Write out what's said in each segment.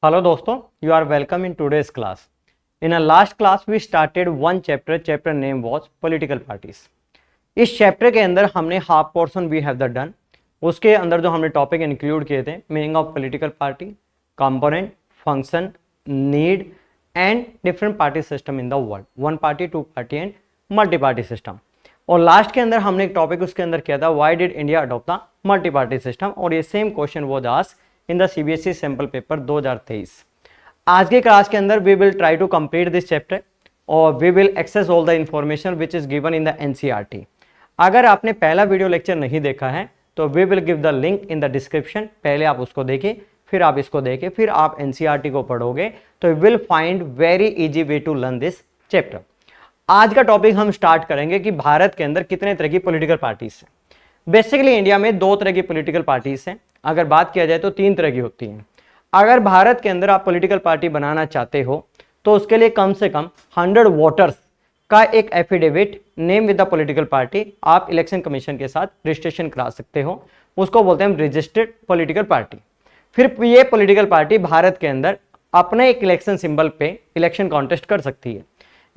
Hello दोस्तों, you are welcome in today's class. In our last class we started one chapter name was political parties. इस chapter के अंदर हमने half portion we have the done, उसके अंदर जो हमने टॉपिक इंक्लूड किए थे meaning of political party, component, function, need and different party system in the world, one party, two party and multi party system. और लास्ट के अंदर हमने एक टॉपिक उसके अंदर किया था why did India adopt the multi party system, और ये same question was asked in the CBSE sample paper 2023। आज के क्लास के अंदर we will try to complete this chapter और we will access all the information which is given in the NCERT. अगर आपने पहला वीडियो लेक्चर नहीं देखा है तो we will give the link in the description, पहले आप उसको देखिए, फिर आप इसको देखिए, फिर आप एनसीईआरटी को पढ़ोगे तो you will find very easy way to learn this chapter. आज का टॉपिक हम स्टार्ट करेंगे कि भारत के अंदर कितने तरह की पॉलिटिकल पार्टीज हैं। बेसिकली इंडिया में दो तरह की पॉलिटिकल पार्टीज हैं, अगर बात किया जाए तो तीन तरह की होती हैं। अगर भारत के अंदर आप पॉलिटिकल पार्टी बनाना चाहते हो तो उसके लिए कम से कम 100 वोटर्स का एक affidavit name with the political party आप इलेक्शन कमीशन के साथ रजिस्ट्रेशन करा सकते हो, उसको बोलते हैं रजिस्टर्ड पॉलिटिकल पार्टी। फिर ये पॉलिटिकल पार्टी भारत के अंदर अपने एक इलेक्शन सिंबल पे इलेक्शन कॉन्टेस्ट कर सकती है।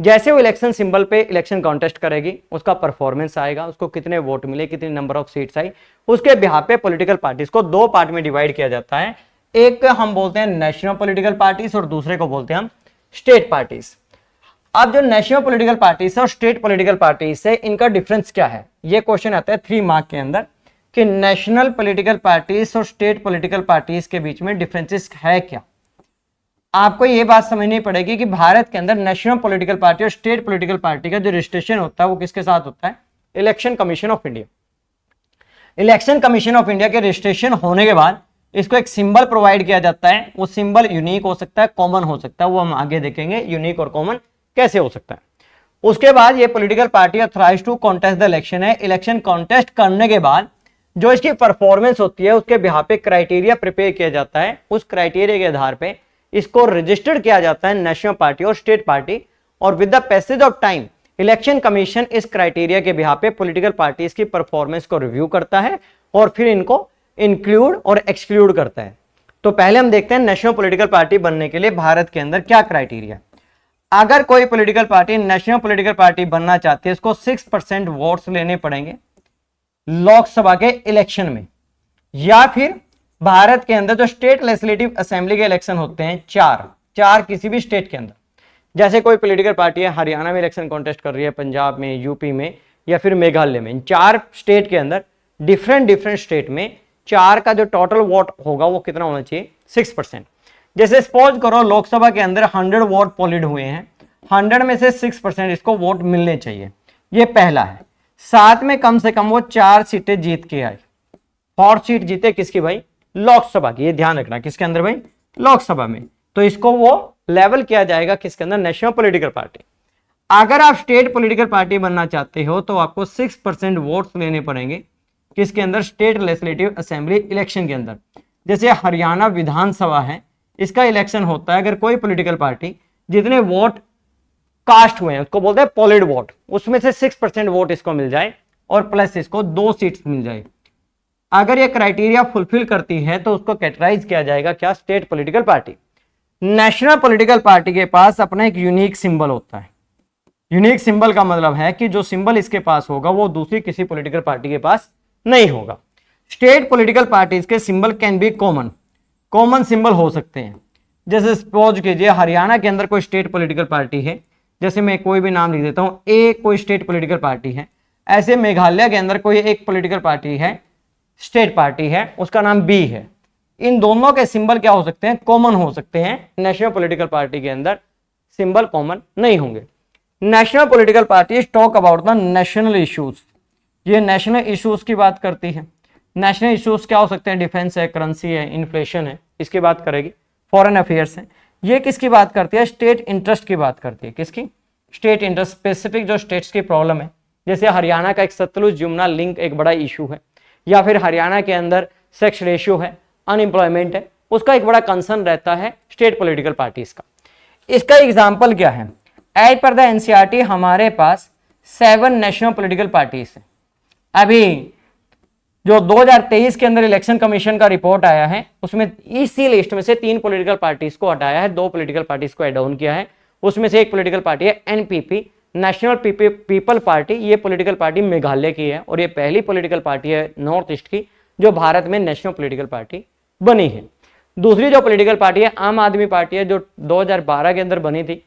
जैसे वो इलेक्शन सिंबल पे इलेक्शन कॉन्टेस्ट करेगी, उसका परफॉर्मेंस आएगा, उसको कितने वोट मिले, कितनी नंबर ऑफ सीट्स आई, उसके बिहाफ पे पॉलिटिकल पार्टीज को दो पार्ट में डिवाइड किया जाता है। एक हम बोलते हैं नेशनल पॉलिटिकल पार्टीज और दूसरे को बोलते हैं हम स्टेट पार्टीज। अब जो नेशनल पॉलिटिकल पार्टीज और स्टेट पॉलिटिकल पार्टीज से इनका डिफरेंस क्या है, ये क्वेश्चन आता है 3 मार्क के अंदर कि नेशनल पॉलिटिकल पार्टीज और स्टेट पॉलिटिकल पार्टीज के बीच में डिफरेंसेस है क्या। आपको ये बात समझनी पड़ेगी कि भारत के अंदर नेशनल पॉलिटिकल पार्टी और स्टेट पॉलिटिकल पार्टी का जो रजिस्ट्रेशन होता है वो किसके साथ होता है, election commission of India. Election commission of India के रजिस्ट्रेशन होने के बाद इसको एक सिंबल प्रोवाइड किया जाता है। वो सिंबल यूनिक हो सकता है, कॉमन हो सकता है, वो हम आगे देखेंगे यूनिक और कॉमन कैसे हो सकता है। उसके बाद ये political party authorised to contest the election है। इलेक्शन कॉन्टेस्ट करने के बाद जो इसकी परफॉर्मेंस होती है उसके बिहाफ पे क्राइटेरिया प्रिपेयर किया जाता है। उस क्राइटेरिया के आधार पे इसको रजिस्टर्ड किया जाता है नेशनल पार्टी और स्टेट पार्टी, और with the passage of time election commission इस क्राइटेरिया के बिहाफ पे पॉलिटिकल पार्टीज की परफॉर्मेंस को रिव्यू करता है और फिर इनको इंक्लूड और एक्सक्लूड करता है। तो पहले हम देखते हैं नेशनल पॉलिटिकल पार्टी बनने के लिए भारत के अंदर क्या क्राइटेरिया। अगर कोई political party national political party बनना चाहती है, इसको 6% वोट्स लेने पड़ेंगे लोकसभा के इलेक्शन में, या फिर भारत के अंदर जो स्टेट लेजिस्लेटिव असेंबली के इलेक्शन होते हैं चार किसी भी स्टेट के अंदर, जैसे कोई पॉलिटिकल पार्टी है हरियाणा में इलेक्शन कॉन्टेस्ट कर रही है, पंजाब में, यूपी में या फिर मेघालय में, इन 4 स्टेट के अंदर डिफरेंट स्टेट में 4 का जो टोटल वोट होगा वो कितना होना चाहिए, 6%। जैसे सपोज करो लोकसभा के अंदर 100 वोट पोलिड हुए हैं, 100 में से 6% इसको वोट मिलने चाहिए, ये पहला है। साथ में कम से कम वो 4 सीटें जीत के आए। 4 सीट जीते किसकी भाई, लोकसभा की, ये ध्यान रखना, किसके अंदर भाई, लोकसभा में। तो इसको वो लेवल किया जाएगा किसके अंदर, नेशनल पॉलिटिकल पार्टी। अगर आप स्टेट पॉलिटिकल पार्टी बनना चाहते हो तो आपको 6% वोट्स लेने पड़ेंगे किसके अंदर, स्टेट लेजिस्लेटिव असेंबली इलेक्शन के अंदर। जैसे हरियाणा विधानसभा है, इसका इलेक्शन होता है, अगर कोई पॉलिटिकल पार्टी जितने वोट कास्ट हुए हैं उसको बोलते हैं पोलिड वोट, उसमें से 6% वोट इसको मिल जाए और प्लस इसको 2 सीट्स मिल जाए, अगर ये क्राइटेरिया फुलफिल करती है तो उसको कैटेगराइज किया जाएगा क्या, state political party. National political party के पास अपना एक यूनिक सिंबल होता है। यूनिक सिंबल का मतलब है कि जो सिंबल इसके पास होगा वो दूसरी किसी पॉलिटिकल पार्टी के पास नहीं होगा। स्टेट पॉलिटिकल पार्टीज के symbol can be common symbol हो सकते हैं। जैसे सपोज कीजिए हरियाणा के अंदर कोई स्टेट पॉलिटिकल पार्टी है, जैसे मैं कोई भी नाम लिख देता हूं, ए कोई स्टेट पॉलिटिकल पार्टी है। ऐसे मेघालय के अंदर कोई एक पॉलिटिकल पार्टी है, स्टेट पार्टी है, उसका नाम बी है। इन दोनों के सिंबल क्या हो सकते हैं, कॉमन हो सकते हैं। नेशनल पॉलिटिकल पार्टी के अंदर सिंबल कॉमन नहीं होंगे। National political party talk about the national issues, ये नेशनल इश्यूज की बात करती है। नेशनल इश्यूज क्या हो सकते हैं, डिफेंस है, करेंसी है, इन्फ्लेशन है, इसकी बात करेगी। फॉरेन अफेयर्स है, ये किसकी बात करती है, स्टेट इंटरेस्ट की बात करती है। किसकी, स्टेट इंटरेस्ट, स्पेसिफिक जो स्टेट्स की प्रॉब्लम है। जैसे हरियाणा का एक सतलुज यमुना लिंक एक बड़ा इशू है, या फिर हरियाणा के अंदर सेक्स रेशियो है, अनएम्प्लॉयमेंट है, उसका एक बड़ा कंसर्न रहता है स्टेट पॉलिटिकल पार्टीज का। इसका एग्जाम्पल क्या है, एज पर द एनसीईआरटी हमारे पास 7 नेशनल पॉलिटिकल पार्टीज है। अभी जो 2023 के अंदर इलेक्शन कमीशन का रिपोर्ट आया है उसमें इसी लिस्ट में से 3 पॉलिटिकल पार्टीज को हटाया है, 2 पॉलिटिकल पार्टीज को ऐड ऑन किया है। उसमें से एक पॉलिटिकल पार्टी है एनपीपी, नेशनल पीपल पार्टी। ये पॉलिटिकल पार्टी मेघालय की है और ये पहली पॉलिटिकल पार्टी है नॉर्थ ईस्ट की जो भारत में नेशनल पॉलिटिकल पार्टी बनी है। दूसरी जो पॉलिटिकल पार्टी है आम आदमी पार्टी है, जो 2012 के अंदर बनी थी।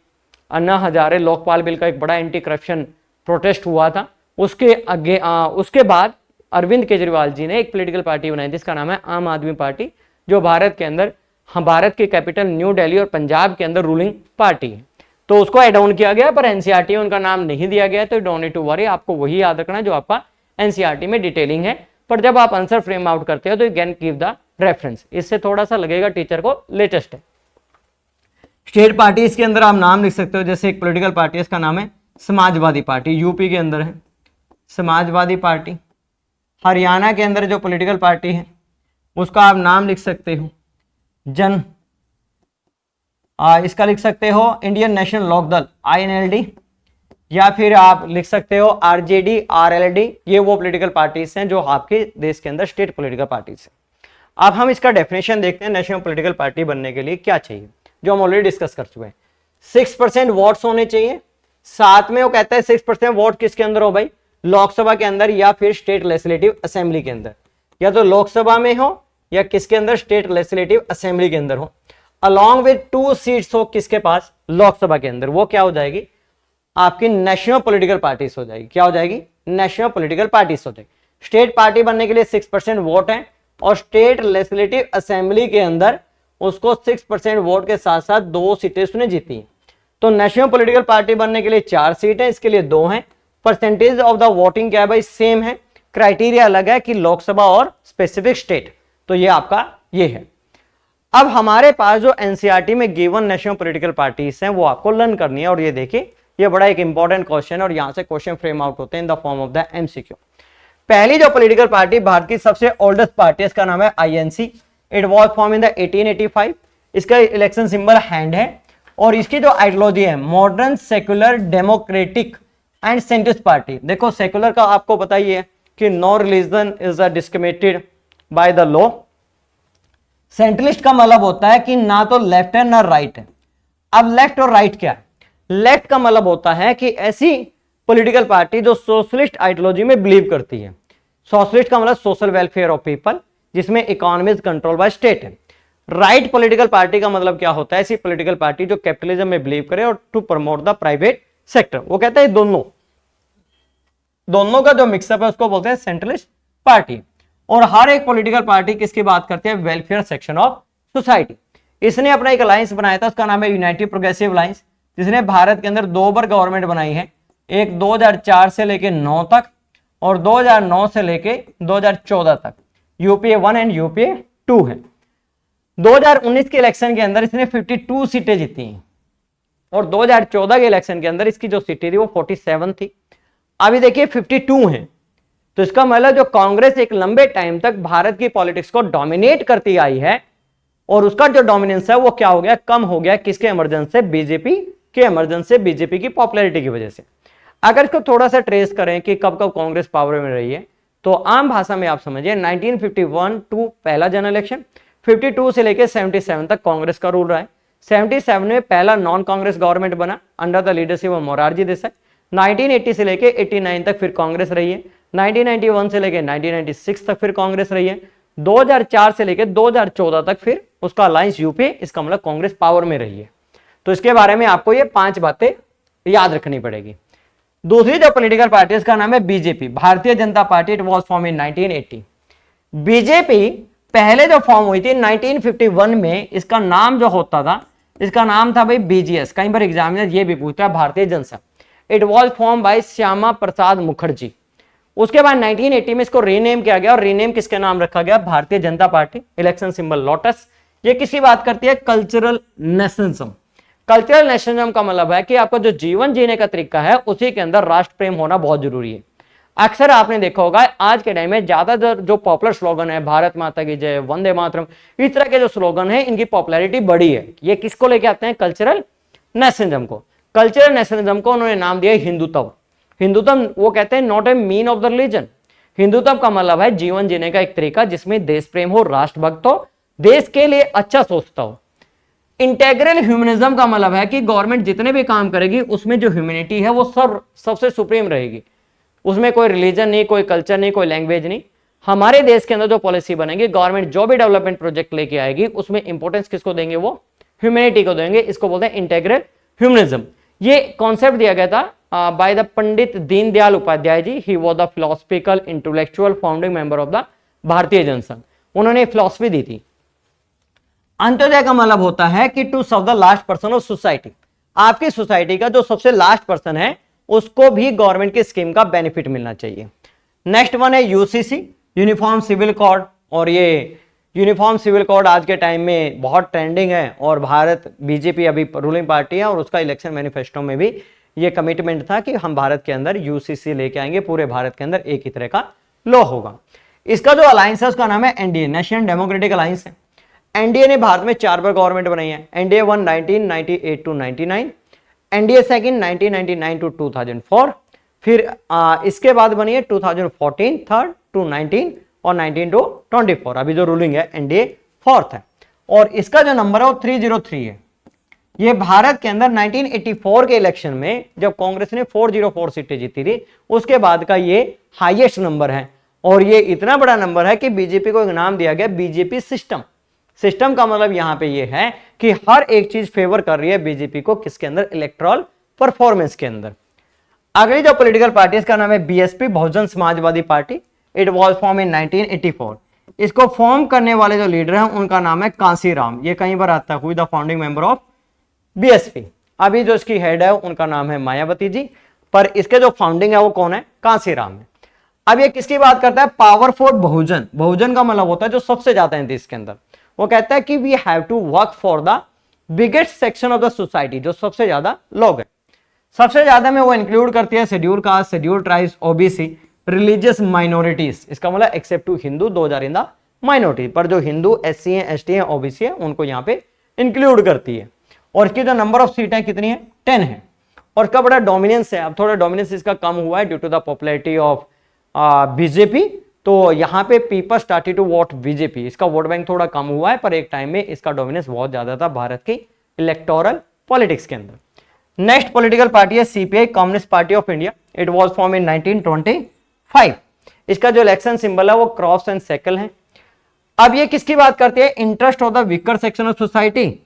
अन्ना हजारे लोकपाल बिल का एक बड़ा एंटी करप्शन प्रोटेस्ट हुआ था, उसके बाद अरविंद केजरीवाल जी ने एक पॉलिटिकल पार्टी बनाई जिसका नाम है आम आदमी पार्टी, जो भारत के अंदर भारत की कैपिटल न्यू दिल्ली और पंजाब के अंदर रूलिंग पार्टी है। तो उसको एड ऑन किया गया, पर एनसीईआरटी में उनका नाम नहीं दिया गया, तो डोंट नीड टू वरी, आपको वही याद रखना जो आपका एनसीईआरटी में डिटेलिंग है। पर जब आप आंसर फ्रेम आउट करते हो तो you can give the reference, इससे थोड़ा सा लगेगा टीचर को लेटेस्ट है। स्टेट पार्टी इसके अंदर आप नाम लिख सकते हो, जैसे एक पॉलिटिकल पार्टी है इसका नाम है समाजवादी पार्टी, यूपी के अंदर है समाजवादी पार्टी। हरियाणा के अंदर जो पॉलिटिकल पार्टी है उसका आप नाम लिख सकते हो इसका लिख सकते हो इंडियन नेशनल लोक दल INLD, या फिर आप लिख सकते हो RJD RLD। ये वो पॉलिटिकल पार्टीज हैं जो आपके देश के अंदर स्टेट पॉलिटिकल पार्टीज हैं। अब हम इसका डेफिनेशन देखते हैं, नेशनल पॉलिटिकल पार्टी बनने के लिए क्या चाहिए, जो हम ऑलरेडी डिस्कस कर चुके हैं। 6% वोट्स होने चाहिए, साथ में वो कहता है 6% वोट किसके अंदर हो भाई, लोकसभा के अंदर या फिर स्टेट लेजिस्लेटिव असेंबली के अंदर, या तो लोकसभा में हो या किसके अंदर स्टेट लेजिस्लेटिव असेंबली के अंदर हो। अलॉन्ग विद 2 सीट्स हो किसके पास, लोकसभा के अंदर, वो क्या हो जाएगी आपकी नेशनल पॉलिटिकल पार्टीज हो जाएगी। क्या हो जाएगी, नेशनल पॉलिटिकल पार्टीज हो जाएगी। स्टेट पार्टी बनने के लिए 6% वोट है और स्टेट लेजिस्लेटिव असेंबली के अंदर उसको 6% वोट के साथ साथ 2 सीटें उसने जीती हैं। तो नेशनल पॉलिटिकल पार्टी बनने के लिए 4 सीट है, इसके लिए 2 हैं। परसेंटेज ऑफ द वोटिंग क्या है भाई, सेम है, क्राइटेरिया अलग है कि लोकसभा और स्पेसिफिक स्टेट, तो ये आपका ये है। अब हमारे पास जो एनसीईआरटी में गिवन नेशनल पॉलिटिकल पार्टीज हैं वो आपको लर्न करनी है, और ये देखिए ये बड़ा एक इंपॉर्टेंट क्वेश्चन है और यहां से क्वेश्चन फ्रेम आउट होते हैं in the form of the MCQ. पहली जो पॉलिटिकल पार्टी भारत की सबसे ओल्डेस्ट पार्टी है इसका नाम है INC। It was form in the 1885। इसका इलेक्शन सिंबल हैंड है और इसकी जो आइडियोलॉजी है modern secular democratic and centrist party. देखो सेक्युलर का आपको पता ही है कि no religion is discriminated by the law. Centralist का मतलब होता है कि ना तो लेफ्ट है ना राइट है। अब लेफ्ट और राइट क्या है, लेफ्ट का मतलब होता है कि ऐसी पॉलिटिकल पार्टी जो सोशलिस्ट आइडियोलॉजी में बिलीव करती है। सोशलिस्ट का मतलब सोशल वेलफेयर ऑफ पीपल, जिसमें economy is control by state है। राइट पॉलिटिकल पार्टी का मतलब क्या होता है, ऐसी पॉलिटिकल पार्टी जो कैपिटलिज्म में बिलीव करे और to promote the private sector. वो कहता है दोनों का जो मिक्सअप है उसको बोलते हैं सेंट्रलिस्ट पार्टी। और हर एक पॉलिटिकल पार्टी किसकी बात करती है, वेलफेयर सेक्शन ऑफ सोसाइटी। इसने अपना एक अलायंस बनाया था, उसका नाम है यूनाइटेड प्रोग्रेसिव अलायंस, जिसने भारत के अंदर 2 बार गवर्नमेंट बनाई है, एक 2004 से लेके 9 तक और 2009 से लेके 2014 तक। यूपीए 1 एंड यूपीए 2 है। 2019 के इलेक्शन के अंदर इसने 52 सीटें जीती हैं और 2014 के इलेक्शन के अंदर इसकी जो सीटें थी वो 47 थी। अभी देखिए 52 है, तो इसका मतलब जो कांग्रेस एक लंबे टाइम तक भारत की पॉलिटिक्स को डोमिनेट करती आई है और उसका जो डोमिनेंस है वो क्या हो गया, कम हो गया। किसके इमरजेंस से, बीजेपी के इमरजेंस से, बीजेपी की पॉपुलैरिटी की वजह से। अगर इसको थोड़ा सा ट्रेस करें कि कब कब कांग्रेस पावर में रही है, तो आम भाषा में आप समझिए 1951 टू पहला जनरल इलेक्शन, 52 से लेकर 77 तक कांग्रेस का रूल रहा है। 77 में पहला नॉन कांग्रेस गवर्नमेंट बना under the leadership of Morarji Desai. 1980 से लेकर 89 तक फिर कांग्रेस रही है। 1991 से लेकर 1996 तक फिर कांग्रेस रही है। 2004 से लेकर 2014 तक फिर उसका अलायंस यूपीए, इसका मतलब कांग्रेस पावर में रही है। तो इसके बारे में आपको ये 5 बातें याद रखनी पड़ेगी। दूसरी जो पॉलिटिकल पार्टी इसका नाम है BJP, Bharatiya Janata party. It was form in 1980। BJP पहले जो फॉर्म हुई थी 1951 में, इसका नाम जो होता था, इसका नाम था भाई बीजीएस। कई बार एग्जामिनर ये भी पूछता है Bharatiya Jansangh. It was form by Shyama Prasad Mukherjee. उसके बाद 1980 में इसको रीनेम किया गया और रीनेम किसके नाम रखा गया, Bharatiya Janata party. Election symbol lotus. ये किसकी बात करती है, कल्चरल नेशनलिज्म। कल्चरल नेशनलिज्म का मतलब है कि आपका जो जीवन जीने का तरीका है उसी के अंदर राष्ट्र प्रेम होना बहुत जरूरी है। अक्सर आपने देखा होगा आज के टाइम में ज्यादातर जो पॉपुलर स्लोगन है, भारत माता की जय, वंदे मातरम, इस तरह के जो स्लोगन है इनकी पॉपुलैरिटी बढ़ी है। ये किसको लेके आते हैं, कल्चरल नेशनलिज्म को। कल्चरल नेशनलिज्म को उन्होंने नाम दिया हिंदुत्व। हिंदुत्व वो कहते हैं not a mean of the religion, Hindutva का मतलब है जीवन जीने का एक तरीका जिसमें देश प्रेम हो, राष्ट्रभक्त हो, देश के लिए अच्छा सोचता हो। इंटेग्रल ह्यूमनिज्म का मतलब है कि गवर्नमेंट जितने भी काम करेगी उसमें जो ह्यूमैनिटी है वो सबसे सुप्रीम रहेगी, उसमें कोई रिलीजन नहीं, कोई कल्चर नहीं, कोई लैंग्वेज नहीं। हमारे देश के अंदर जो पॉलिसी बनेगी, गवर्नमेंट जो भी डेवलपमेंट प्रोजेक्ट लेके आएगी उसमें इंपॉर्टेंस किसको देंगे, वो ह्यूमैनिटी को देंगे। इसको बोलते हैं इंटेग्रल ह्यूमनिज्म। ये कॉन्सेप्ट दिया गया था by the Pandit Deendayal Upadhyay ji. He was the philosophical intellectual founding member of the Bharatiya Jansangh. उन्होंने फिलॉसफी दी थी। अंत्योदय का मतलब होता है कि to serve the last person of society, आपकी सोसाइटी का जो सबसे लास्ट पर्सन है उसको भी गवर्नमेंट की स्कीम का बेनिफिट मिलना चाहिए। नेक्स्ट वन है यूसीसी, यूनिफॉर्म सिविल कोड। और ये यूनिफॉर्म सिविल कोड आज के टाइम में बहुत ट्रेंडिंग है और भारत बीजेपी अभी रूलिंग पार्टी है और उसका इलेक्शन मैनिफेस्टो में भी ये कमिटमेंट था कि हम भारत के अंदर यूसीसी लेके आएंगे, पूरे भारत के अंदर एक ही तरह का लॉ होगा। इसका जो अलायंस है उसका नाम है एनडीए, नेशनल डेमोक्रेटिक अलायंस है। एनडीए ने भारत में 4 बार गवर्नमेंट बनाई है। NDA 1 1998 to 99, NDA second 1999 to 2004, फिर इसके बाद बनी है 2014 थर्ड टू 19 और 19 टू 24। अभी जो रूलिंग है एनडीए फोर्थ है और इसका जो नंबर है वो 303 है। ये भारत के अंदर 1984 के इलेक्शन में जब कांग्रेस ने 404 सीटें जीती थी उसके बाद का ये हाईएस्ट नंबर है। और ये इतना बड़ा नंबर है कि बीजेपी को एक नाम दिया गया बीजेपी सिस्टम। सिस्टम का मतलब यहां पे ये है कि हर एक चीज फेवर कर रही है बीजेपी को, किसके अंदर, इलेक्टोरल परफॉर्मेंस के अंदर। अगली जो पॉलिटिकल पार्टी इसका नाम है BSP, Bahujan Samajwadi party. It was form in 1984। इसको फॉर्म करने वाले जो लीडर हैं उनका नाम है कांसीराम। ये कई बार आता है, हुई the founding member of BSP. अभी जो इसकी हेड है उनका नाम है मायावती जी, पर इसके जो फाउंडिंग है वो कौन है, कांसीराम है। अब ये किसकी बात करता है, पावर फॉर बहुजन। बहुजन का मतलब होता है जो सबसे ज्यादा है देश के अंदर। वो कहता है कि we have to work for the biggest section of the society, जो सबसे ज्यादा लोग हैं। सबसे ज्यादा में वो इंक्लूड करती है schedule caste, schedule tribes, OBC, religious minorities. इसका मतलब except to Hindu, 2000 in the minority, पर जो हिंदू, एससी है, एसटी है, ओबीसी है, उनको यहाँ पे इंक्लूड करती है। और इसकी जो नंबर ऑफ सीट है कितनी है, 10 है। और इसका बड़ा डोमिनेंस है। अब थोड़ा डोमिनेंस इसका कम हुआ है due to the popularity of BJP. तो यहाँ पे people started to vote BJP. इसका वोट बैंक थोड़ा कम हुआ है, पर एक टाइम में इसका डोमिनेंस बहुत ज्यादा था भारत की इलेक्टोरल पॉलिटिक्स के अंदर। नेक्स्ट पॉलिटिकल पार्टी है CPI, communist party of India. It was form in 1925। इसका जो इलेक्शन सिंबल है वो क्रॉस एंड सर्कल है। अब ये किसकी बात करती है, interest of the weaker section of society,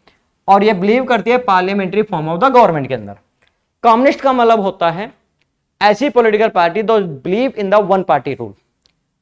और ये बिलीव करती है parliamentary form of the government के अंदर। कम्युनिस्ट का मतलब होता है ऐसी पॉलिटिकल पार्टी जो believe in the one party rule.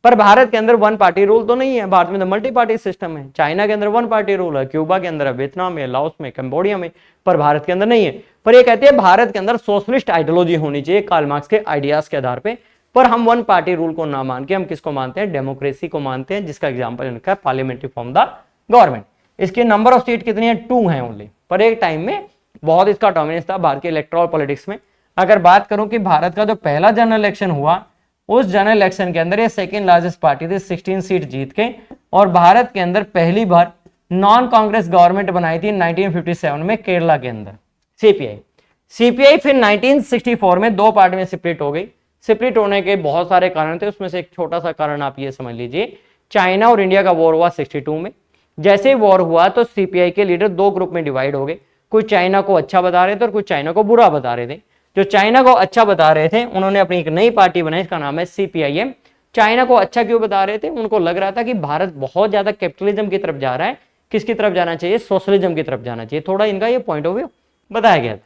पर भारत के अंदर वन पार्टी रूल तो नहीं है, भारत में तो मल्टी पार्टी सिस्टम है। चाइना के अंदर वन पार्टी रूल है, क्यूबा के अंदर है, वियतनाम में, लाओस में, कंबोडिया में, पर भारत के अंदर नहीं है। पर ये कहते हैं भारत के अंदर सोशलिस्ट आइडियोलॉजी होनी चाहिए कार्ल मार्क्स के आइडियाज के आधार पे। पर हम वन पार्टी रूल को ना मान के हम किसको मानते हैं, डेमोक्रेसी को मानते हैं, जिसका एग्जाम्पल इनका है पार्लियामेंट्री फॉर्म द गवर्नमेंट। इसकी नंबर ऑफ सीट कितनी है, 2 है ओनली। पर एक टाइम में बहुत इसका डोमिनेंस था भारत के इलेक्टोरल पॉलिटिक्स में। अगर बात करूं कि भारत का जो पहला जनरल इलेक्शन हुआ उस जनरल इलेक्शन के अंदर ये सेकेंड लार्जेस्ट पार्टी थी, 16 सीट जीत के। और भारत के अंदर पहली बार नॉन कांग्रेस गवर्नमेंट बनाई थी 1957 में केरला के अंदर, सीपीआई। सीपीआई फिर 1964 में 2 पार्ट में स्प्लिट हो गई। स्प्लिट होने के बहुत सारे कारण थे, उसमें से एक छोटा सा कारण आप ये समझ लीजिए, चाइना और इंडिया का वॉर हुआ 62 में। जैसे ही वॉर हुआ तो सीपीआई के लीडर 2 ग्रुप में डिवाइड हो गए। कोई चाइना को अच्छा बता रहे थे और कुछ चाइना को बुरा बता रहे थे। जो चाइना को अच्छा बता रहे थे उन्होंने अपनी एक नई पार्टी बनाई, इसका नाम है सीपीआईएम। चाइना को अच्छा क्यों बता रहे थे, उनको लग रहा था कि भारत बहुत ज्यादा कैपिटलिज्म की तरफ जा रहा है, किसकी तरफ जाना चाहिए, सोशलिज्म की तरफ जाना चाहिए। थोड़ा इनका ये पॉइंट ऑफ व्यू बताया गया था।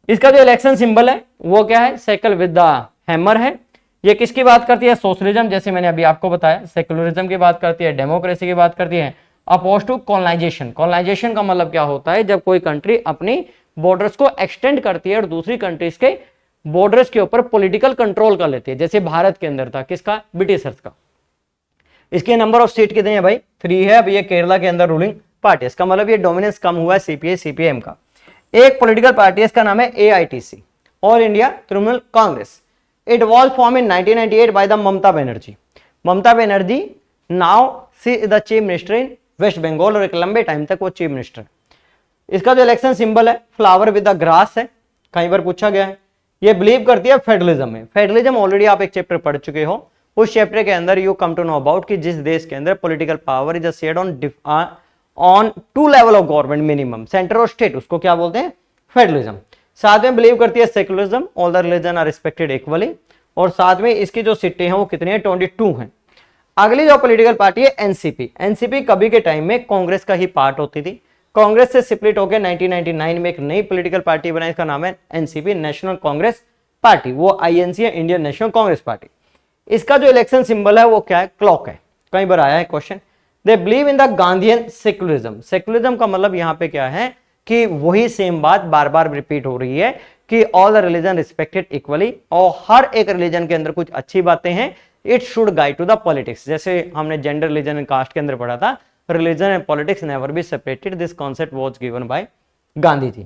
इसका जो इलेक्शन सिंबल है वो क्या है, साइकिल विद द हैमर है। ये किसकी बात करती है, सोशलिज्म, जैसे मैंने अभी आपको बताया, सेक्युलरिज्म की बात करती है, डेमोक्रेसी की बात करती है, अपोज टू कॉलोनाइजेशन। कॉलोनाइजेशन का मतलब क्या होता है, जब कोई कंट्री अपनी बॉर्डर्स को एक्सटेंड करती है और दूसरी कंट्रीज के बॉर्डर्स के ऊपर पॉलिटिकल कंट्रोल कर लेती है, जैसे भारत के अंदर था, किसका, ब्रिटिशर्स का। इसके नंबर ऑफ सीट कितने हैं भाई, 3 है। अब ये केरला के अंदर रूलिंग पार्टी, इसका मतलब ये डोमिनेंस कम हुआ है सीपीआई सीपीएम का। एक पॉलिटिकल पार्टी है, इसका नाम है AITC, all India Trinamool Congress. It was form in 1998 by the Mamata Banerjee. Mamata Banerjee now she is the chief minister in West Bengal, और एक लंबे टाइम तक वो चीफ मिनिस्टर। इसका जो इलेक्शन सिंबल है फ्लावर विद द ग्रास है, कई बार पूछा गया है। ये बिलीव करती है फेडरलिज्म में। फेडरलिज्म ऑलरेडी आप एक चैप्टर पढ़ चुके हो, उस चैप्टर के अंदर you come to know about कि जिस देश के अंदर political power is shared on 2 level of government minimum, centre और स्टेट, उसको क्या बोलते हैं, फेडरलिज्म। साथ में बिलीव करती है secularism, all the religion are respected equally, और साथ में इसकी जो सीटें हैं वो कितनी है, 22 हैं। अगली जो पॉलिटिकल पार्टी है एनसीपी। एनसीपी कभी के टाइम में कांग्रेस का ही पार्ट होती थी, कांग्रेस से स्प्लिट होकर 1999 में एक नई पॉलिटिकल पार्टी बनाई, इसका नाम है एनसीपी, नेशनल कांग्रेस पार्टी। वो आईएनसी है, इंडियन नेशनल कांग्रेस पार्टी। इसका जो इलेक्शन सिंबल है वो क्या है, क्लॉक है, कई बार आया है question. They believe in the Gandhian secularism. Secularism का मतलब यहां पे क्या है कि वही सेम बात बार बार रिपीट हो रही है कि all the religion respected equally, और हर एक रिलीजन के अंदर कुछ अच्छी बातें हैं, it should guide to the politics. जैसे हमने जेंडर, रिलीजन एंड कास्ट के अंदर पढ़ा था, religion and politics never be separated, this concept was given by Gandhi ji.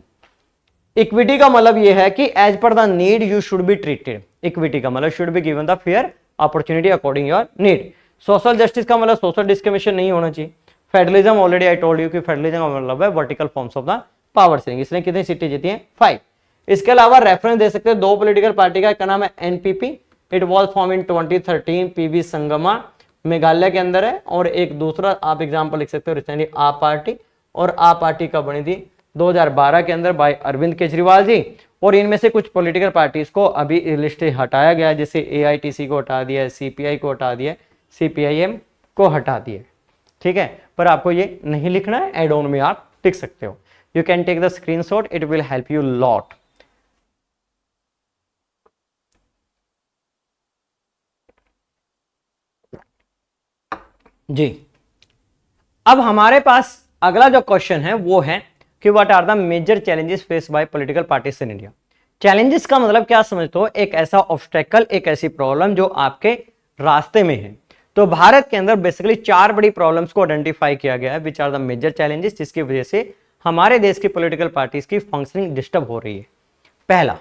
Equity का मतलब यह है कि as per the need you should be treated. Equity का मतलब should be given the fair opportunity according your need. Social justice का मतलब social discrimination नहीं होना चाहिए। Federalism, already I told you कि फेडरलिज्म का मतलब है vertical forms of the power sharing. इसने कितनी सीटें जीती हैं, 5। इसके अलावा रेफरेंस दे सकते हैं दो पॉलिटिकल पार्टी का, एक नाम है NPP, it was form in 2013, PV Sangma Meghalaya के अंदर है, और एक दूसरा आप एग्जांपल लिख सकते हो रिसेंटली आप पार्टी, और आप पार्टी का बनी थी 2012 के अंदर बाय अरविंद केजरीवाल जी। और इनमें से कुछ पॉलिटिकल पार्टीज को अभी लिस्ट हटाया गया है, जैसे एआईटीसी को हटा दिया है, सीपीआई को हटा दिया है, सीपीआईएम को हटा दिया, ठीक है। पर आपको ये नहीं लिखना है, एड ऑन में आप लिख सकते हो। You can take the screenshot, it will help you lot. जी, अब हमारे पास अगला जो क्वेश्चन है वो है कि what are the major challenges face by political parties in India. Challenges का मतलब क्या समझते हो, एक ऐसा ऑब्स्टेकल, एक ऐसी प्रॉब्लम जो आपके रास्ते में है। तो भारत के अंदर बेसिकली 4 बड़ी प्रॉब्लम्स को आइडेंटिफाई किया गया है, which are the major challenges, जिसकी वजह से हमारे देश की पॉलिटिकल पार्टीज की फंक्शनिंग डिस्टर्ब हो रही है। पहला,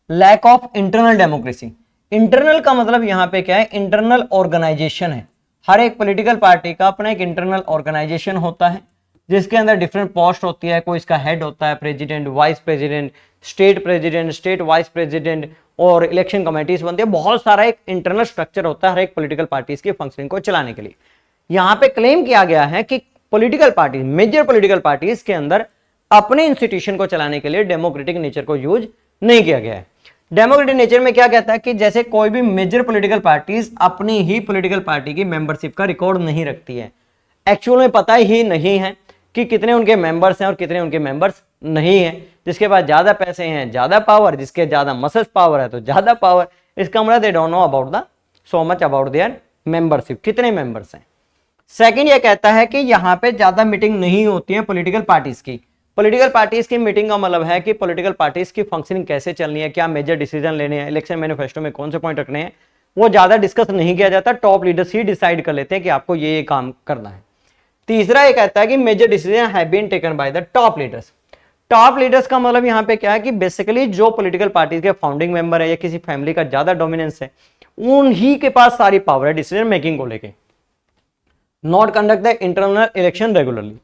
lack of internal democracy. Internal का मतलब यहां पे क्या है, इंटरनल ऑर्गेनाइजेशन है। हर एक पॉलिटिकल पार्टी का अपना एक इंटरनल ऑर्गेनाइजेशन होता है, जिसके अंदर डिफरेंट पोस्ट होती है। कोई इसका हेड होता है, president, vice president, state wise president, और इलेक्शन कमेटीज बनती है। बहुत सारा एक इंटरनल स्ट्रक्चर होता है हर एक पॉलिटिकल पार्टीज की फंक्शनिंग को चलाने के लिए। यहां पे क्लेम किया गया है कि political party, major political parties के अंदर अपने इंस्टीट्यूशन को चलाने के लिए डेमोक्रेटिक नेचर को यूज नहीं किया गया है। डेमोक्रेटिक नेचर में क्या कहता है कि जैसे कोई भी मेजर पॉलिटिकल पार्टीज अपनी ही पॉलिटिकल पार्टी की मेंबरशिप का रिकॉर्ड नहीं रखती है। एक्चुअल में पता ही नहीं है कि कितने उनके मेंबर्स हैं और कितने उनके मेंबर्स नहीं है। जिसके पास ज्यादा पैसे हैं ज्यादा पावर, जिसके ज्यादा मसल्स पावर है तो ज्यादा पावर। इसका मतलब they don't know about the so much about their membership, कितने मेंबर्स हैं। सेकंड ये कहता है कि यहाँ पे ज्यादा मीटिंग नहीं होती है पॉलिटिकल पार्टीज की। पॉलिटिकल पार्टीज की मीटिंग का मतलब है कि पॉलिटिकल पार्टीज की फंक्शनिंग कैसे चलनी है, क्या मेजर डिसीजन लेने हैं, इलेक्शन मैनिफेस्टो में कौन से पॉइंट रखने हैं, वो ज्यादा डिस्कस नहीं किया जाता। टॉप लीडर्स ही डिसाइड कर लेते हैं कि आपको ये काम करना है। तीसरा ये कहता है कि major decision have been taken by the top leaders. Top leaders का मतलब यहाँ पे क्या है कि बेसिकली जो पॉलिटिकल पार्टीज के फाउंडिंग मेंबर है या किसी फैमिली का ज्यादा डोमिनेंस है, उन्हीं के पास सारी पावर है डिसीजन मेकिंग को लेके। Not conduct the internal election regularly.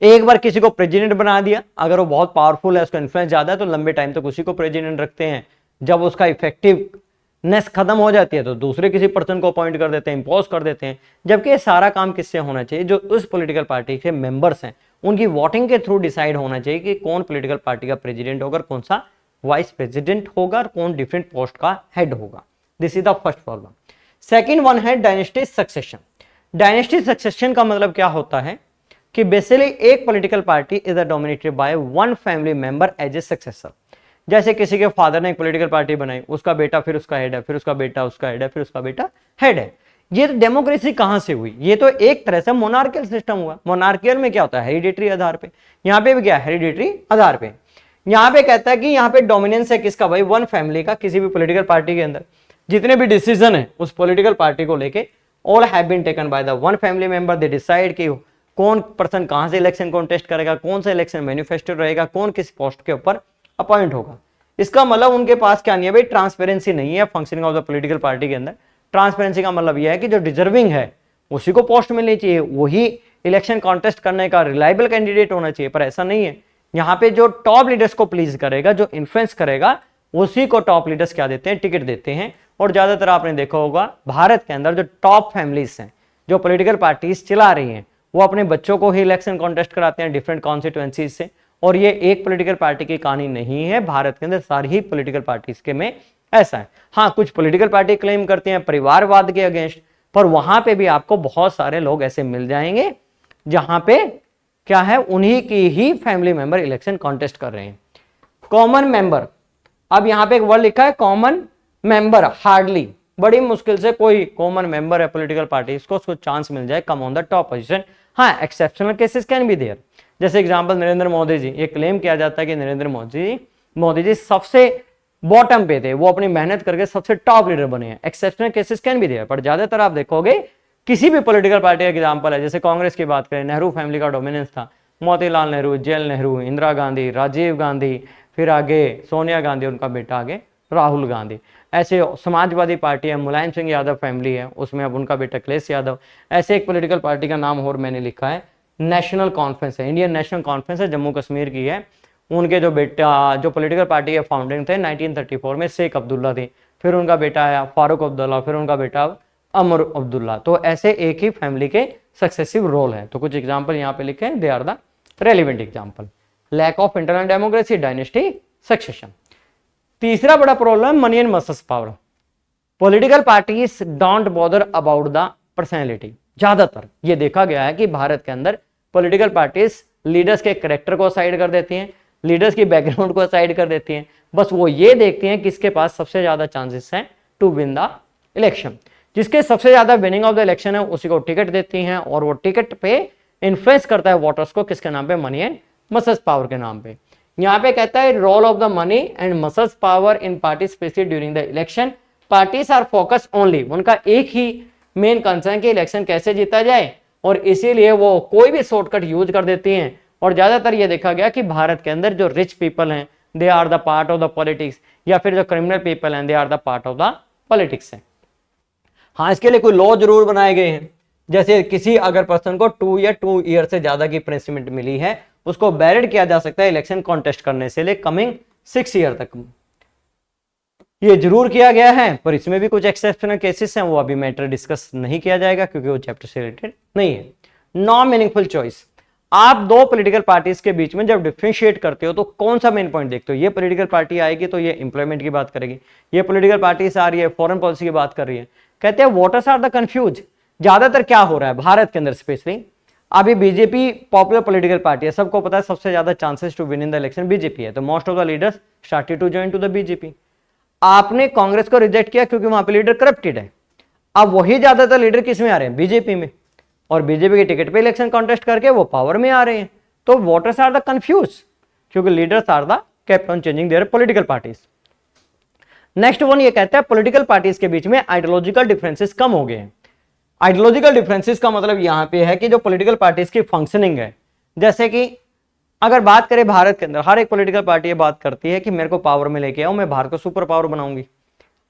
एक बार किसी को प्रेसिडेंट बना दिया, अगर वो बहुत पावरफुल है, उसका इन्फ्लुएंस ज्यादा है, तो लंबे टाइम तक उसी को प्रेसिडेंट रखते हैं। जब उसका इफेक्टिवनेस खत्म हो जाती है तो दूसरे किसी पर्सन को अपॉइंट कर देते हैं, इंपोज कर देते हैं। जबकि ये सारा काम किससे होना चाहिए, जो उस पॉलिटिकल पार्टी के मेंबर्स हैं उनकी वोटिंग के थ्रू डिसाइड होना चाहिए कि कौन पॉलिटिकल पार्टी का प्रेसिडेंट होगा, कौन सा वाइस प्रेसिडेंट होगा और कौन डिफरेंट पोस्ट का हेड होगा। This is the first problem. Second one है डायनेस्टी सक्सेशन। डायनेस्टी सक्सेशन का मतलब क्या होता है कि बेसिकली एक political party is dominated by one family member as a successor. जैसे किसी के फादर ने एक पॉलिटिकल पार्टी बनाई, उसका बेटा फिर उसका हेड है, फिर उसका बेटा उसका हेड है, फिर उसका बेटा हेड है। ये तो डेमोक्रेसी कहां से हुई, ये तो एक तरह से मोनार्कियल सिस्टम हुआ। मोनार्कियल में क्या होता है, हेरिडेटरी आधार पे। यहाँ पे भी क्या है, हेरिडेटरी आधार पे। यहाँ पे कहता है कि यहाँ पे डोमिनेंस है किसका भाई, वन फैमिली का किसी भी पॉलिटिकल पार्टी के अंदर। जितने भी डिसीजन है उस पॉलिटिकल पार्टी को लेके all have been taken by the one family member. They decide कि कौन पर्सन कहां से इलेक्शन कॉन्टेस्ट करेगा, कौन सा इलेक्शन मैनिफेस्टो रहेगा, कौन किस पोस्ट के ऊपर अपॉइंट होगा। इसका मतलब उनके पास क्या नहीं है भाई, ट्रांसपेरेंसी नहीं है functioning of the political party के अंदर। ट्रांसपेरेंसी का मतलब यह है कि जो डिजर्विंग है उसी को पोस्ट मिलनी चाहिए, वही इलेक्शन कॉन्टेस्ट करने का रिलायबल कैंडिडेट होना चाहिए। पर ऐसा नहीं है। यहाँ पे जो टॉप लीडर्स को प्लीज करेगा, जो इन्फ्लुएंस करेगा, उसी को टॉप लीडर्स क्या देते हैं, टिकट देते हैं। और ज्यादातर आपने देखा होगा भारत के अंदर जो टॉप फैमिलीज हैं, जो पॉलिटिकल पार्टीज चला रही हैं, वो अपने बच्चों को ही इलेक्शन कॉन्टेस्ट कराते हैं डिफरेंट कॉन्स्टिट्यूएंसीज से। और ये एक पॉलिटिकल पार्टी की कहानी नहीं है, भारत के अंदर सारी ही पॉलिटिकल पार्टीज के में ऐसा है। हाँ, कुछ पॉलिटिकल पार्टी क्लेम करते हैं परिवारवाद के अगेंस्ट, पर वहां पे भी आपको बहुत सारे लोग ऐसे मिल जाएंगे जहां पे क्या है, उन्हीं की ही फैमिली मेंबर इलेक्शन कॉन्टेस्ट कर रहे हैं। कॉमन मेंबर, अब यहां पे एक वर्ड लिखा है कॉमन मेंबर, हार्डली, बड़ी मुश्किल से कोई कॉमन मेंबर है पॉलिटिकल पार्टी उसको चांस मिल जाए come on the top position. हाँ, exceptional cases can be there, जैसे एग्जांपल नरेंद्र मोदी जी, ये क्लेम किया जाता है कि नरेंद्र मोदी जी सबसे बॉटम पे थे, वो अपनी मेहनत करके सबसे टॉप लीडर बने हैं। Exceptional cases can be there, पर ज्यादातर आप देखोगे किसी भी पॉलिटिकल पार्टी का एग्जांपल है, जैसे कांग्रेस की बात करें, नेहरू फैमिली का डोमिनेंस था, मोतीलाल नेहरू, जवाहरलाल नेहरू, इंदिरा गांधी, राजीव गांधी, फिर आगे सोनिया गांधी, उनका बेटा आगे राहुल गांधी। ऐसे समाजवादी पार्टी है, मुलायम सिंह यादव फैमिली है, उसमें अब उनका बेटा अखिलेश यादव। ऐसे एक पॉलिटिकल पार्टी का नाम और मैंने लिखा है, नेशनल कॉन्फ्रेंस है, इंडियन नेशनल कॉन्फ्रेंस है, जम्मू कश्मीर की है। उनके जो बेटा, जो पॉलिटिकल पार्टी के फाउंडिंग थे 1934 में शेख अब्दुल्ला थे, फिर उनका बेटा आया फारूक अब्दुल्ला, फिर उनका बेटा अमर अब्दुल्ला। तो ऐसे एक ही फैमिली के सक्सेसिव रोल है। तो कुछ एग्जांपल यहाँ पे लिखे हैं, they are the relevant example. Lack of internal democracy, dynasty succession. तीसरा बड़ा problem, money and muscles power. Political parties don't bother about the personality. ज्यादातर ये देखा गया है कि भारत के अंदर पॉलिटिकल पार्टीज लीडर्स के कैरेक्टर को साइड कर देती हैं, लीडर्स की बैकग्राउंड को साइड कर देती हैं, बस वो ये देखती हैं किसके पास सबसे ज्यादा चांसेस हैं टू विन द इलेक्शन। जिसके सबसे ज्यादा विनिंग ऑफ द इलेक्शन है उसी को टिकट देती हैं, और वो टिकट पे इन्फ्लुएंस करता है वोटर्स को, किसके नाम पे, मनी एंड मसल्स पावर के नाम पे। यहाँ पे कहता है role of the money and muscles power in party specially during the election. Parties are focus only, उनका एक ही मेन कंसर्न कि इलेक्शन कैसे जीता जाए, और इसीलिए वो कोई भी शॉर्टकट यूज कर देती हैं। और ज्यादातर ये देखा गया कि भारत के अंदर जो रिच पीपल हैं they are the part of the politics, या फिर जो क्रिमिनल पीपल हैं they are the part of the politics है। हाँ, इसके लिए कोई लॉ जरूर बनाए गए हैं, जैसे किसी अगर पर्सन को 2 ईयर से ज्यादा की प्रिंसिपमेंट मिली है उसको बैरिड किया जा सकता है इलेक्शन कॉन्टेस्ट करने से लिए कमिंग 6 ईयर तक, ये जरूर किया गया है। पर इसमें भी कुछ एक्सेप्शनल केसेस हैं, वो अभी मैटर डिस्कस नहीं किया जाएगा क्योंकि वो चैप्टर से रिलेटेड नहीं है। नॉन मीनिंगफुल चॉइस, आप दो पॉलिटिकल पार्टीज के बीच में जब डिफरेंशिएट करते हो तो कौन सा मेन पॉइंट देखते हो? ये पॉलिटिकल पार्टी आएगी तो ये एम्प्लॉयमेंट की बात करेगी, ये पॉलिटिकल पार्टी आ रही है फॉरेन पॉलिसी की बात कर रही है। कहते हैं वोटर्स आर द कंफ्यूज। ज्यादातर क्या हो रहा है भारत के अंदर स्पेशली, अभी बीजेपी पॉपुलर पॉलिटिकल पार्टी है, सबको पता है सबसे ज्यादा chances to win in the election BJP है, तो most of the leaders started to join to the BJP. आपने कांग्रेस को रिजेक्ट किया क्योंकि वहां पे लीडर करप्टेड है। अब वही ज्यादातर लीडर किस में आ रहे हैं? बीजेपी में, और बीजेपी के टिकट पे इलेक्शन कॉन्टेस्ट करके वो पावर में आ रहे हैं। तो वोटर्स आर द कंफ्यूज क्योंकि leaders are the kept on changing their political parties. Next one ये कहता है पॉलिटिकल पार्टीज के बीच में आइडियोलॉजिकल डिफरेंसेस कम हो गए हैं। आइडियोलॉजिकल डिफरेंसेस का मतलब यहां पे है कि जो पॉलिटिकल पार्टीज की फंक्शनिंग है, जैसे कि अगर बात करें भारत के अंदर हर एक पॉलिटिकल पार्टी ये बात करती है कि मेरे को पावर में लेके आओ, मैं भारत को सुपर पावर बनाऊंगी।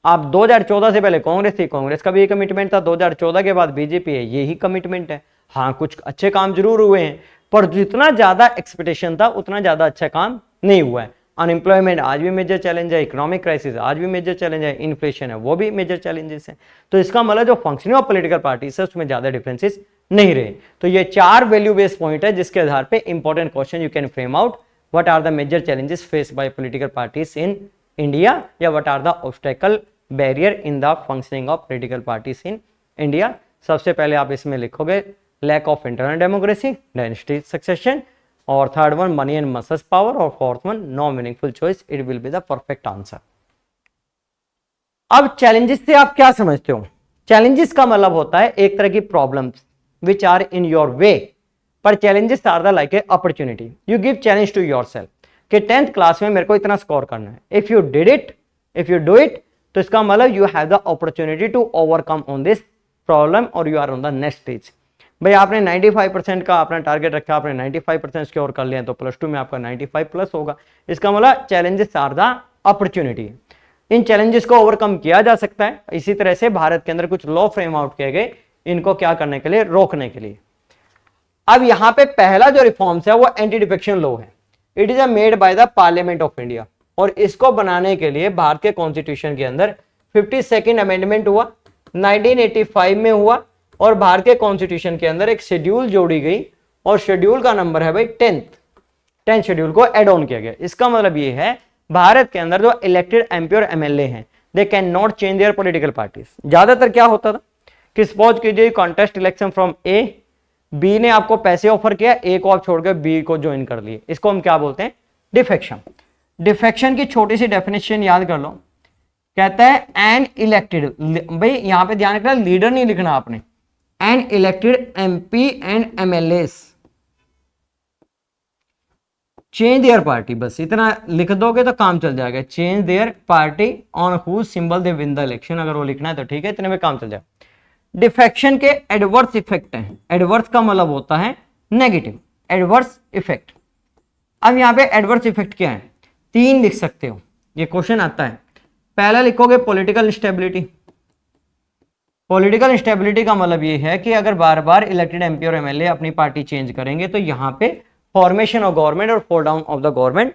आप 2014 से पहले कांग्रेस थी, कांग्रेस का भी ये कमिटमेंट था, 2014 के बाद बीजेपी है, यही कमिटमेंट है। हाँ, कुछ अच्छे काम जरूर हुए हैं, पर जितना ज्यादा एक्सपेक्टेशन था उतना ज्यादा अच्छा काम नहीं हुआ है। अनएम्प्लॉयमेंट आज भी मेजर चैलेंज है, इकोनॉमिक क्राइसिस आज भी मेजर चैलेंज है, इन्फ्लेशन है वो भी मेजर चैलेंजेस है। तो इसका मतलब जो फंक्शनिंग ऑफ पॉलिटिकल पार्टी है उसमें ज्यादा डिफरेंसेस नहीं रहे। तो ये 4 वैल्यू बेस्ड पॉइंट है जिसके आधार पे important question you can frame out. What are the major challenges faced by political parties in India, या what are the obstacle barrier in the functioning of political parties in India. सबसे पहले आप इसमें लिखोगे lack of internal democracy, dynasty succession, और third one money and muscles power, और fourth one no meaningful choice. It will be the perfect answer. अब challenges से आप क्या समझते हो? चैलेंजेस का मतलब होता है एक तरह की problems which are in your way, पर challenges are the like a opportunity. You give challenge to yourself कि 10th क्लास में मेरे को इतना स्कोर करना है। If you did it, if you do it, तो इसका मतलब you have the opportunity to overcome on this problem और you are on the next stage. भाई आपने 95% का अपना टारगेट रखा, आपने 95% स्कोर कर लिया, तो +2 में आपका 95+ होगा। इसका मतलब चैलेंजेस आर द अपॉर्चुनिटी। इन चैलेंजेस को ओवरकम किया जा सकता है। इसी तरह से भारत के अंदर कुछ लॉ फ्रेम आउट किए गए इनको क्या करने के लिए, रोकने के लिए। अब यहां पे पहला जो रिफॉर्म्स है वो एंटी डिफेक्शन लॉ है। It is made by the parliament of India, और इसको बनाने के लिए भारत के कॉन्स्टिट्यूशन के अंदर 52nd अमेंडमेंट हुआ 1985 में हुआ, और भारत के कॉन्स्टिट्यूशन के अंदर एक शेड्यूल जोड़ी गई, और शेड्यूल का नंबर है भाई 10 शेड्यूल को एड ऑन किया गया। इसका मतलब ये है भारत के अंदर जो इलेक्टेड एमपी और एमएलए हैं they can not change their political parties. ज्यादातर क्या होता था कि सपोज कीजिए contest election from A, B ने आपको पैसे ऑफर किया, ए को आप छोड़कर बी को ज्वाइन कर लिए, इसको हम क्या बोलते हैं, डिफेक्शन। डिफेक्शन की छोटी सी डेफिनेशन याद कर लो, कहता है एन इलेक्टेड, भाई यहां पे ध्यान रखना लीडर नहीं लिखना आपने, an elected MP and MLA change their party, बस इतना लिख दोगे तो काम चल जाएगा, change their party on whose symbol they win the election, अगर वो लिखना है तो ठीक है, इतने में काम चल जाएगा। डिफेक्शन के एडवर्स इफेक्ट हैं, एडवर्स का मतलब होता है नेगेटिव, एडवर्स इफेक्ट। अब यहां पे एडवर्स इफेक्ट क्या है, 3 लिख सकते हो, ये क्वेश्चन आता है। पहला लिखोगे पॉलिटिकल इंस्टेबिलिटी। पॉलिटिकल इंस्टेबिलिटी का मतलब ये है कि अगर बार बार इलेक्टेड एमपी और एमएलए अपनी पार्टी चेंज करेंगे तो यहां पे फॉर्मेशन ऑफ गवर्नमेंट और fall down of the government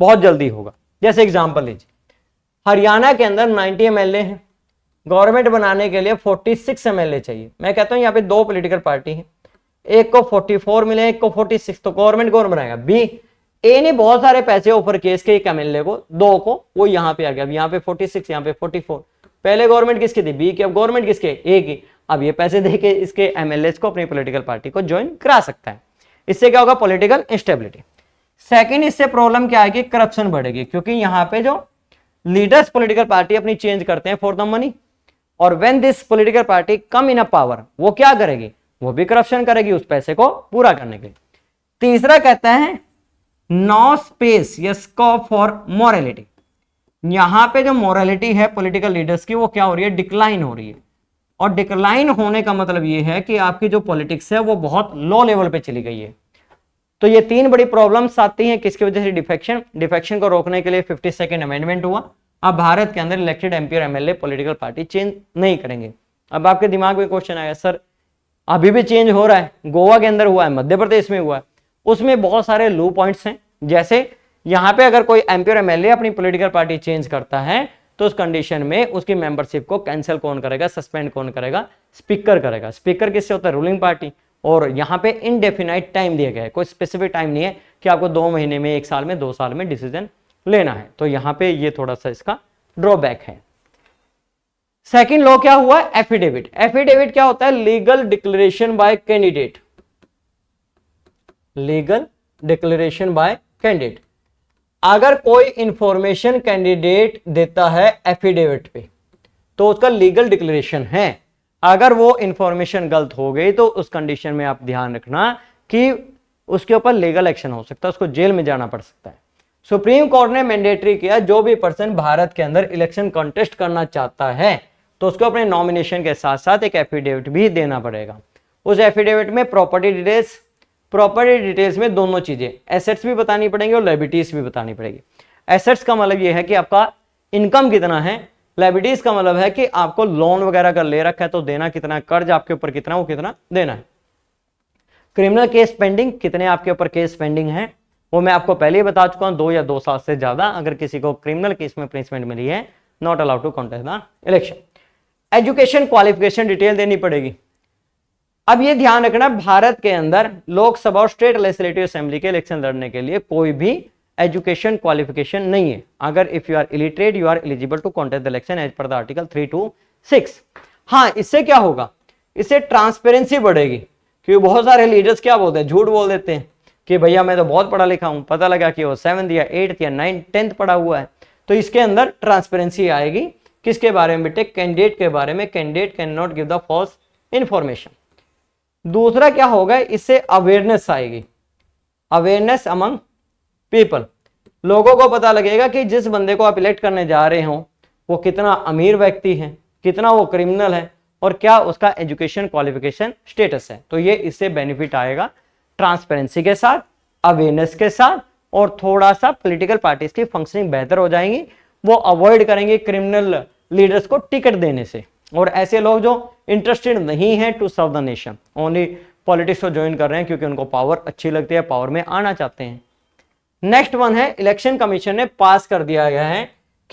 बहुत जल्दी होगा। जैसे एग्जांपल लीजिए, हरियाणा के अंदर 90 एमएलए हैं, गवर्नमेंट बनाने के लिए 46 एमएलए चाहिए। मैं कहता हूं यहाँ पे 2 पॉलिटिकल पार्टी है, एक को 44 मिले, एक को 46, तो गवर्नमेंट कौन बनाएगा, बी। ए ने बहुत सारे पैसे ऑफर किए इसके एक एमएलए को, 2 को, वो यहाँ पे आ गया, यहाँ पे 46, यहाँ पे 44। पहले गवर्नमेंट किसकी थी, बी की, अब गवर्नमेंट किसके, ए की। अब ये पैसे देके इसके एमएलए को अपनी पॉलिटिकल पार्टी को ज्वाइन करा सकता है। इससे क्या होगा, पॉलिटिकल इंस्टेबिलिटी। सेकंड, इससे प्रॉब्लम क्या आएगी, करप्शन बढ़ेगी, क्योंकि यहाँ पे जो लीडर्स पॉलिटिकल पार्टी अपनी चेंज करते हैं फॉर द मनी, और when this political party come in a power, वो क्या करेगी, वो भी करप्शन करेगी उस पैसे को पूरा करने के लिए। तीसरा कहता है नो स्पेस या स्कोप फॉर मोरालिटी। यहां पे जो मोरालिटी है पॉलिटिकल लीडर्स की वो क्या हो रही है, डिक्लाइन हो रही है, और डिक्लाइन होने का मतलब ये है कि आपकी जो पॉलिटिक्स है वो बहुत लो लेवल पे चली गई है। तो ये 3 बड़ी प्रॉब्लम्स आती हैं किसकी वजह से, डिफेक्शन। डिफेक्शन को रोकने के लिए 52nd अमेंडमेंट हुआ। अब भारत के अंदर इलेक्टेड एमपी और एमएलए पॉलिटिकल पार्टी चेंज नहीं करेंगे। अब आपके दिमाग में क्वेश्चन आएगा, सर अभी भी चेंज हो रहा है, गोवा के अंदर हुआ है, मध्य प्रदेश में हुआ है, उसमें बहुत सारे लो पॉइंट्स हैं। जैसे यहां पे अगर कोई एमपी और एमएलए अपनी पॉलिटिकल पार्टी चेंज करता है तो उस कंडीशन में उसकी मेंबरशिप को कैंसिल कौन करेगा, सस्पेंड कौन करेगा, स्पीकर करेगा। स्पीकर किससे होता है, रूलिंग पार्टी। और यहाँ पे इनडेफिनाइट टाइम दिया गया है, कोई स्पेसिफिक टाइम नहीं है कि आपको 2 महीने में, 1 साल में, 2 साल में डिसीजन लेना है। तो यहाँ पे ये थोड़ा सा इसका ड्रॉबैक है। सेकंड लॉ क्या हुआ, एफिडेविट। एफिडेविट क्या होता है, legal declaration bye candidate, legal declaration bye candidate. अगर कोई इंफॉर्मेशन कैंडिडेट देता है एफिडेविट पे तो उसका लीगल डिक्लेरेशन है। अगर वो इंफॉर्मेशन गलत हो गई तो उस कंडीशन में आप ध्यान रखना कि उसके ऊपर लीगल एक्शन हो सकता है, उसको जेल में जाना पड़ सकता है। सुप्रीम कोर्ट ने मैंडेटरी किया, जो भी पर्सन भारत के अंदर इलेक्शन कॉन्टेस्ट करना चाहता है तो उसको अपने नॉमिनेशन के साथ साथ एक एफिडेविट भी देना पड़ेगा। उस एफिडेविट में प्रॉपर्टी डिटेल्स में दोनों चीजें, एसेट्स भी बतानी पड़ेंगी और लायबिलिटीज भी बतानी पड़ेगी। एसेट्स का मतलब यह है कि आपका इनकम कितना है, लायबिलिटीज का मतलब है कि आपको लोन वगैरह अगर ले रखा है तो देना कितना, कर्ज आपके ऊपर कितना, वो कितना देना है। क्रिमिनल केस पेंडिंग, कितने आपके ऊपर केस पेंडिंग है, वो मैं आपको पहले ही बता चुका हूं, 2 या 2 साल से ज्यादा अगर किसी को क्रिमिनल केस में पनिशमेंट मिली है, not allowed to contest the election. Education qualification detail देनी पड़ेगी। अब ये ध्यान रखना, भारत के अंदर लोकसभा और स्टेट लेजिस्लेटिव असेंबली के इलेक्शन लड़ने के लिए कोई भी एजुकेशन क्वालिफिकेशन नहीं है। अगर if you are illiterate you are eligible to contest the election as per the article 3 to 6। हाँ, इससे क्या होगा, इससे ट्रांसपेरेंसी बढ़ेगी, क्योंकि बहुत सारे लीडर्स क्या बोलते हैं, झूठ बोल देते हैं कि भैया मैं तो बहुत पढ़ा लिखा हूं, पता लगा कि वो 7th या 8th या 9th 10th पढ़ा हुआ है। तो इसके अंदर ट्रांसपेरेंसी आएगी, किसके बारे में बेटे, कैंडिडेट के बारे में। Candidate can not give the false information. दूसरा क्या होगा, इससे अवेयरनेस आएगी, अवेयरनेस अमंग पीपल। लोगों को पता लगेगा कि जिस बंदे को आप इलेक्ट करने जा रहे हो वो कितना अमीर व्यक्ति है, कितना वो क्रिमिनल है, और क्या उसका एजुकेशन क्वालिफिकेशन स्टेटस है। तो ये इससे बेनिफिट आएगा ट्रांसपेरेंसी के साथ, अवेयरनेस के साथ, और थोड़ा सा पॉलिटिकल पार्टीज की फंक्शनिंग बेहतर हो जाएंगी। वो अवॉइड करेंगे क्रिमिनल लीडर्स को टिकट देने से, और ऐसे लोग जो इंटरेस्टेड नहीं है to serve the nation, only politics को ज्वाइन कर रहे हैं क्योंकि उनको पावर अच्छी लगती है, पावर में आना चाहते हैं। नेक्स्ट वन है, इलेक्शन कमीशन ने पास कर दिया गया है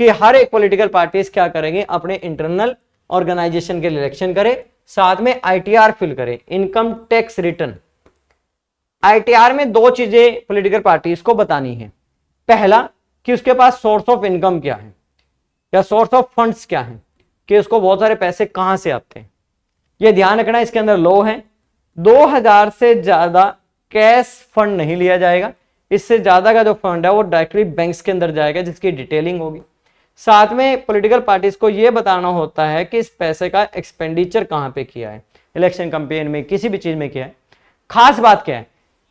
कि हर एक पॉलिटिकल पार्टीज क्या करेंगे, अपने इंटरनल ऑर्गेनाइजेशन के लिए इलेक्शन करे, साथ में आईटीआर फिल करे, इनकम टैक्स रिटर्न। आईटीआर में दो चीजें पॉलिटिकल पार्टीज को बतानी है। पहला कि उसके पास सोर्स ऑफ इनकम क्या है या सोर्स ऑफ फंड्स क्या है, कि उसको बहुत सारे पैसे कहां से आते हैं। ये ध्यान रखना, इसके अंदर लॉ है 2000 से ज्यादा कैश फंड नहीं लिया जाएगा। इससे ज्यादा का जो फंड है वो डायरेक्टली बैंक्स के अंदर जाएगा, जिसकी डिटेलिंग होगी। साथ में पॉलिटिकल पार्टीज को यह बताना होता है कि इस पैसे का एक्सपेंडिचर कहां पे किया है, इलेक्शन कैंपेन में किसी भी चीज में किया है। खास बात क्या है,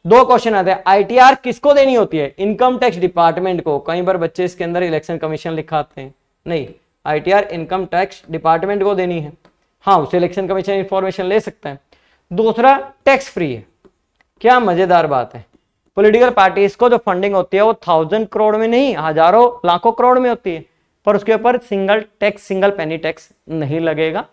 दो क्वेश्चन आते हैं, आईटीआर किसको देनी होती है, इनकम टैक्स डिपार्टमेंट को। कई बार बच्चे इसके अंदर इलेक्शन कमीशन लिखाते हैं, नहीं, आईटीआर इनकम टैक्स डिपार्टमेंट को देनी है। हाँ, उसे इलेक्शन कमीशन इंफॉर्मेशन ले सकता है। दूसरा, टैक्स फ्री है। क्या मजेदार बात है, पॉलिटिकल पार्टीज को जो फंडिंग होती है वो 1000 करोड़ में नहीं, हजारों लाखों करोड़ में होती है, पर उसके ऊपर सिंगल पेनी टैक्स नहीं लगेगा।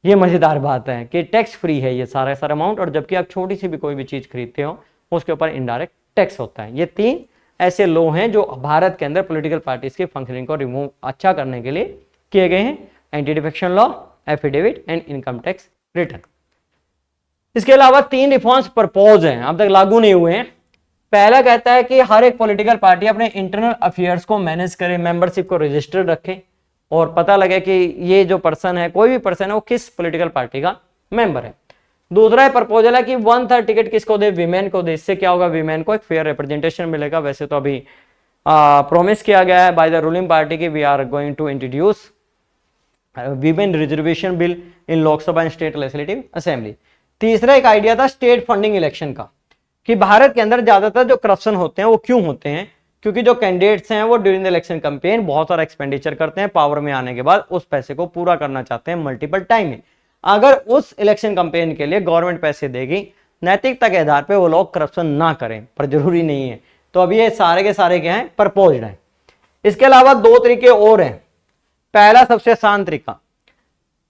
ये मजेदार बात है कि टैक्स फ्री है ये सारा अमाउंट, और जबकि आप छोटी सी भी कोई भी चीज खरीदते हो उसके ऊपर इनडायरेक्ट टैक्स होता है। ये 3 ऐसे लॉ हैं जो भारत के अंदर पॉलिटिकल पार्टीज की फंक्शनिंग को रिमूव अच्छा करने के लिए किए गए हैं, anti defection law, affidavit and income tax return. इसके अलावा 3 रिफॉर्म्स प्रपोज हैं, अब तक लागू नहीं हुए हैं। पहला कहता है कि हर एक पॉलिटिकल पार्टी अपने इंटरनल अफेयर्स को मैनेज करे, मेंबरशिप को रजिस्टर्ड रखे और पता लगे कि ये जो पर्सन है, कोई भी पर्सन है, वो किस पॉलिटिकल पार्टी का मेंबर है। दूसरा प्रपोजल है कि 1/3 टिकट किसको दे, वीमेन को दे। इससे क्या होगा, वीमेन को एक फेयर रिप्रेजेंटेशन मिलेगा। वैसे तो अभी प्रॉमिस किया गया है बाय द रूलिंग पार्टी की we are going to introduce women reservation bill in Lok Sabha and state legislative assembly. तीसरा एक आइडिया था स्टेट फंडिंग इलेक्शन का, कि भारत के अंदर ज्यादातर जो करप्शन होते हैं वो क्यों होते हैं, क्योंकि जो कैंडिडेट्स हैं वो ड्यूरिंग द इलेक्शन कैंपेन बहुत सारा एक्सपेंडिचर करते हैं, पावर में आने के बाद उस पैसे को पूरा करना चाहते हैं मल्टीपल टाइम में। अगर उस इलेक्शन कैंपेन के लिए गवर्नमेंट पैसे देगी, नैतिकता के आधार पे वो लोग करप्शन ना करें, पर जरूरी नहीं है। तो अभी ये सारे के सारे क्या हैं, प्रपोज्ड हैं। इसके अलावा 2 तरीके और हैं। पहला सबसे आसान तरीका,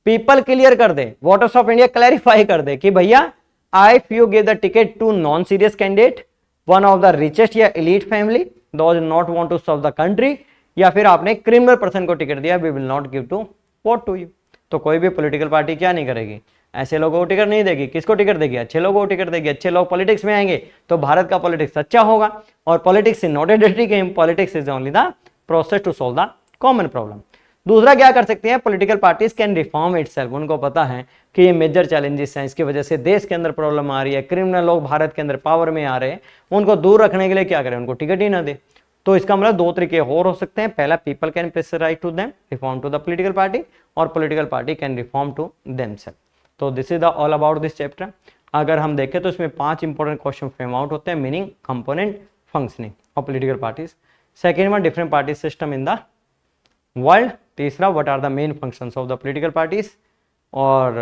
पीपल क्लियर कर दे, वोटर्स ऑफ इंडिया क्लैरिफाई कर दे कि भैया if you give the ticket to non serious candidate, one of the richest या elite family, those not want to serve the country, या फिर आपने क्रिमिनल पर्सन को टिकट दिया, we will not give to vote to you. तो कोई भी political party क्या नहीं करेगी, ऐसे लोगों को टिकट नहीं देगी। किसको टिकट देगी, अच्छे लोगों को टिकट देगी। अच्छे लोग पॉलिटिक्स में आएंगे तो भारत का पॉलिटिक्स अच्छा होगा। और politics is not a dirty game, politics is only the process to solve the common problem. दूसरा क्या कर सकते हैं, political parties can reform itself. उनको पता है कि ये मेजर चैलेंजेस हैं, इसकी वजह से देश के अंदर प्रॉब्लम आ रही है, क्रिमिनल लोग भारत के अंदर पावर में आ रहे हैं, उनको दूर रखने के लिए क्या करें, उनको टिकट ही ना दे। तो इसका मतलब 2 तरीके और हो सकते हैं। पहला, people can pressurise to them, reform to the political party, और political party can reform to themself. तो this is the all about this chapter. अगर हम देखें तो इसमें 5 इंपॉर्टेंट क्वेश्चन फ्रेम आउट होते हैं, meaning, component, functioning of political parties. Second one, different party system in the world. तीसरा, what are the main functions of the political parties. और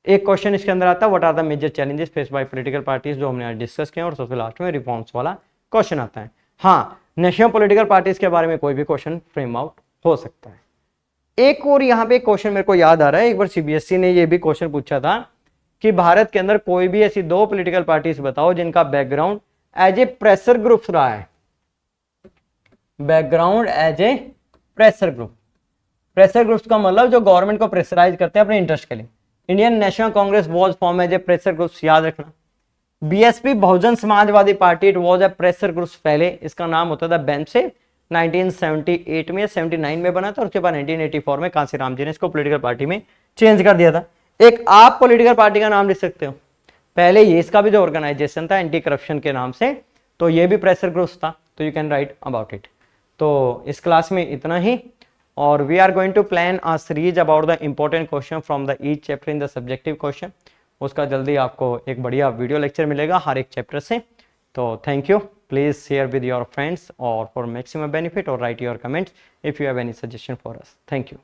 एक क्वेश्चन इसके अंदर आता है, what are the major challenges face by political parties, जो हमने आज डिस्कस किया। और सबसे लास्ट में रिफॉर्म्स वाला क्वेश्चन आता है। हाँ, नेशनल पॉलिटिकल पार्टीज के बारे में कोई भी क्वेश्चन फ्रेम आउट हो सकता है। एक और यहाँ पे क्वेश्चन मेरे को याद आ रहा है, एक बार सीबीएसई ने ये भी क्वेश्चन पूछा था कि भारत के अंदर कोई भी ऐसी 2 पॉलिटिकल पार्टीज बताओ जिनका background as a pressure group रहा है। Background as a pressure group. Pressure groups का मतलब जो गवर्नमेंट को प्रेशराइज करते हैं अपने इंटरेस्ट के लिए। Indian national Congress was form as a pressure groups, याद रखना। BSP Bahujan Samajwadi party, it was a pressure groups पहले, इसका नाम होता था बेंसे। 1978 में या 79 में बना था, और उसके बाद 1984 में कांसीराम जी ने इसको पॉलिटिकल पार्टी में चेंज कर दिया था। एक आप पॉलिटिकल पार्टी का नाम लिख सकते हो, पहले ये इसका भी जो ऑर्गेनाइजेशन था एंटी करप्शन के नाम से, तो ये भी प्रेशर ग्रुप्स था, तो you can write about it. तो इस क्लास में इतना ही, और we are going to plan a series about the important question from the each chapter in the subjective question. उसका जल्दी आपको एक बढ़िया वीडियो लेक्चर मिलेगा हर एक चैप्टर से। तो thank you, please share with your friends और फॉर मैक्सिमम बेनिफिट, और right your comments if you have any suggestion for us. Thank you.